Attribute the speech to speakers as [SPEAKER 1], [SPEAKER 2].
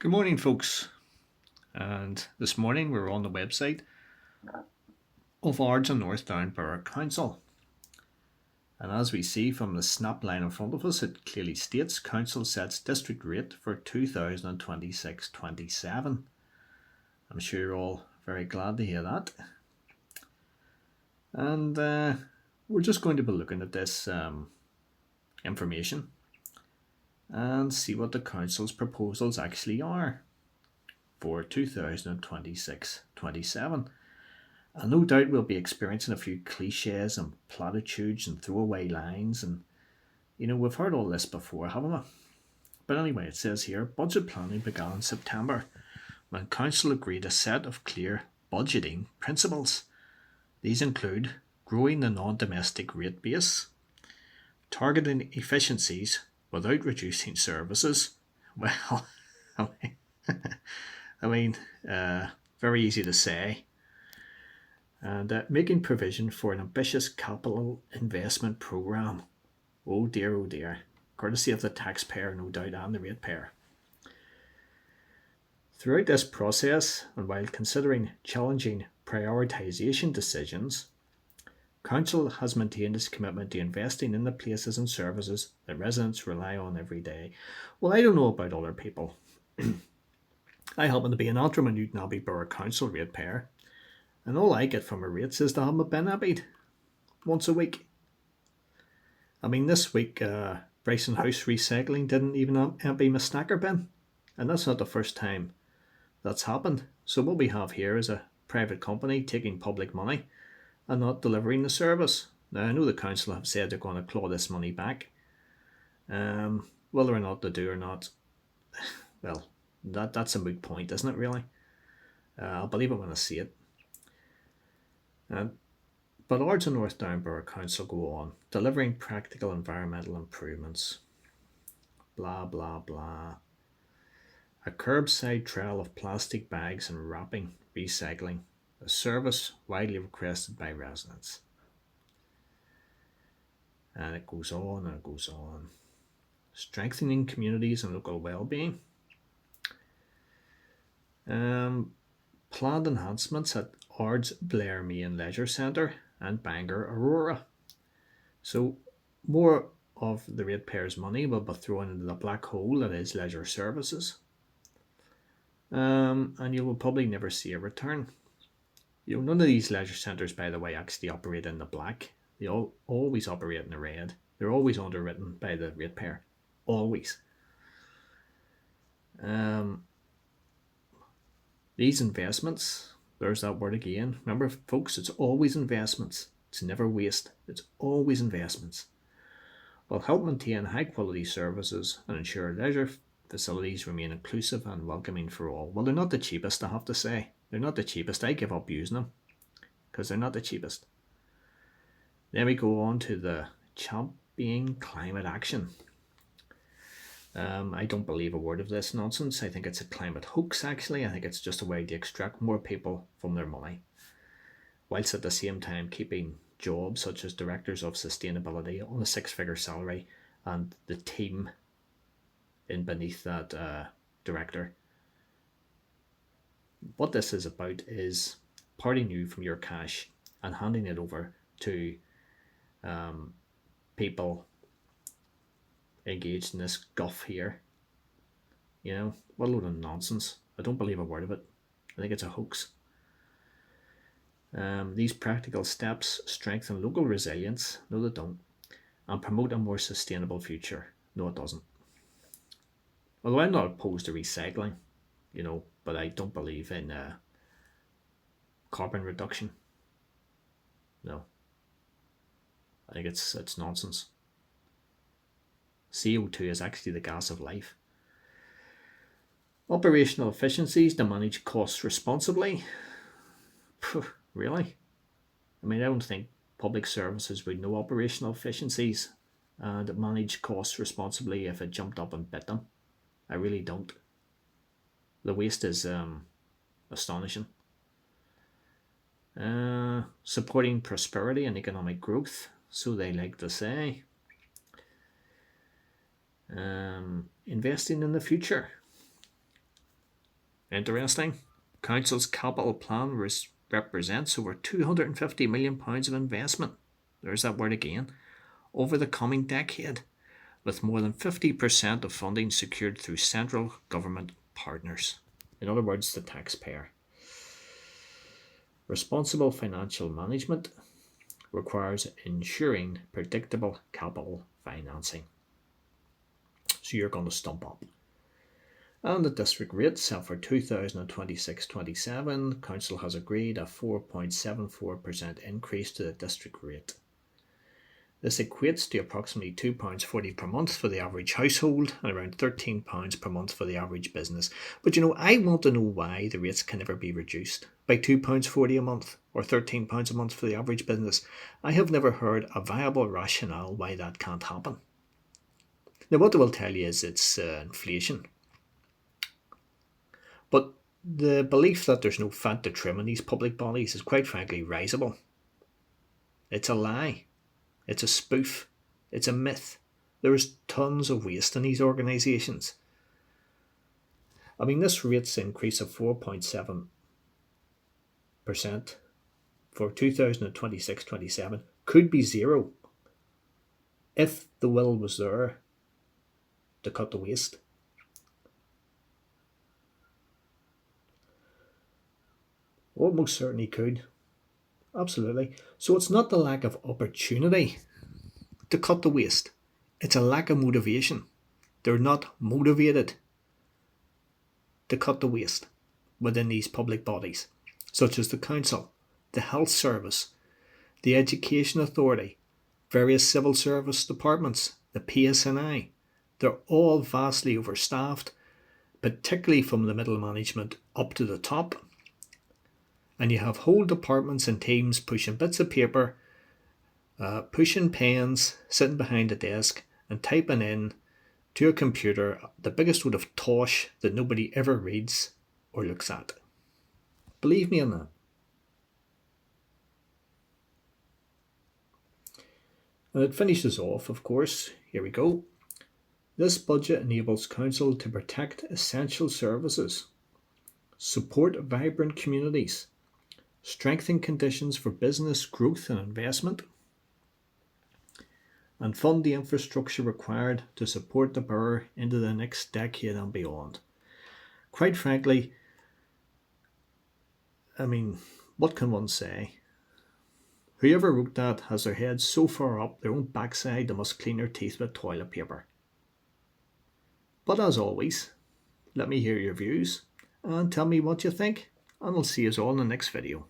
[SPEAKER 1] Good morning, folks. And this morning we're on the website of Ards and North Down Borough Council. And as we see from the snap line in front of us, it clearly states Council sets district rate for 2026-27. I'm sure you're all very glad to hear that. And we're just going to be looking at this information and see what the Council's proposals actually are for 2026-27. And no doubt we'll be experiencing a few cliches and platitudes and throwaway lines, and we've heard all this before, haven't we? But anyway, it says here budget planning began in September when Council agreed a set of clear budgeting principles. These include growing the non-domestic rate base, targeting efficiencies without reducing services. Well, I mean, very easy to say. And making provision for an ambitious capital investment programme. Oh dear, courtesy of the taxpayer, no doubt, and the ratepayer. Throughout this process, and while considering challenging prioritisation decisions, Council has maintained its commitment to investing in the places and services that residents rely on every day. Well, I don't know about other people. I happen to be an Antrim and Newton Abbey Borough Council ratepayer, and all I get from my rates is to have my bin emptied once a week. I mean, this week, Bryson House Recycling didn't even empty my snacker bin, and that's not the first time that's happened. So what we have here is a private company taking public money and not delivering the service. Now, I know the council have said they're going to claw this money back. Whether or not they do or not, well, that's a moot point, isn't it, really? I'll believe it when I see it. But Ards and North Down Borough Council go on, delivering practical environmental improvements. Blah, blah, blah. A curbside trail of plastic bags and wrapping recycling, a service widely requested by residents. And it goes on and it goes on. Strengthening communities and local well-being. Planned enhancements at Ards Blair Main Leisure Centre and Bangor Aurora. So more of the ratepayers' money will be thrown into the black hole that is leisure services. And you will probably never see a return. None of these leisure centres, by the way, actually operate in the black. They all always operate in the red. They're always underwritten by the ratepayer. Always. These investments, there's that word again. Remember, folks, it's always investments. It's never waste. It's always investments. Will help maintain high quality services and ensure leisure facilities remain inclusive and welcoming for all. Well, they're not the cheapest, I have to say. They're not the cheapest. I give up using them because they're not the cheapest. Then we go on to the championing climate action. I don't believe a word of this nonsense. I think it's a climate hoax, actually. I think it's just a way to extract more people from their money, whilst at the same time keeping jobs such as directors of sustainability on a six-figure salary and the team in beneath that director. What this is about is parting you from your cash and handing it over to people engaged in this guff here. What a load of nonsense. I don't believe a word of it. I think it's a hoax. These practical steps strengthen local resilience. No, they don't. And promote a more sustainable future. No, it doesn't. Although I'm not opposed to recycling, but I don't believe in carbon reduction. No. I think it's nonsense. CO2 is actually the gas of life. Operational efficiencies to manage costs responsibly. Really? I mean, I don't think public services would know operational efficiencies and manage costs responsibly if it jumped up and bit them. I really don't. The waste is astonishing. Supporting prosperity and economic growth, so they like to say. Investing in the future. Interesting. Council's capital plan represents over £250 million of investment. There's that word again. Over the coming decade, with more than 50% of funding secured through central government partners. In other words, the taxpayer. Responsible financial management requires ensuring predictable capital financing. So you're going to stump up. And the district rate set for 2026-27, Council has agreed a 4.74% increase to the district rate. This equates to approximately £2.40 per month for the average household and around £13 per month for the average business. But I want to know why the rates can never be reduced by £2.40 a month or £13 a month for the average business. I have never heard a viable rationale why that can't happen. Now, what they will tell you is it's inflation. But the belief that there's no fat to trim in these public bodies is quite frankly risible. It's a lie. It's a spoof. It's a myth. There is tons of waste in these organisations. This rate's increase of 4.7% for 2026-27 could be zero if the will was there to cut the waste. Oh, it most certainly could. Absolutely. So it's not the lack of opportunity to cut the waste. It's a lack of motivation. They're not motivated to cut the waste within these public bodies, such as the council, the health service, the education authority, various civil service departments, the PSNI. They're all vastly overstaffed, particularly from the middle management up to the top. And you have whole departments and teams pushing bits of paper, pushing pens, sitting behind a desk and typing in to a computer the biggest load of tosh that nobody ever reads or looks at. Believe me on that. And it finishes off, of course, here we go. This budget enables Council to protect essential services, support vibrant communities, strengthen conditions for business growth and investment, and fund the infrastructure required to support the borough into the next decade and beyond. Quite frankly, what can one say? Whoever wrote that has their heads so far up their own backside they must clean their teeth with toilet paper. But as always, let me hear your views and tell me what you think, and I'll see you all in the next video.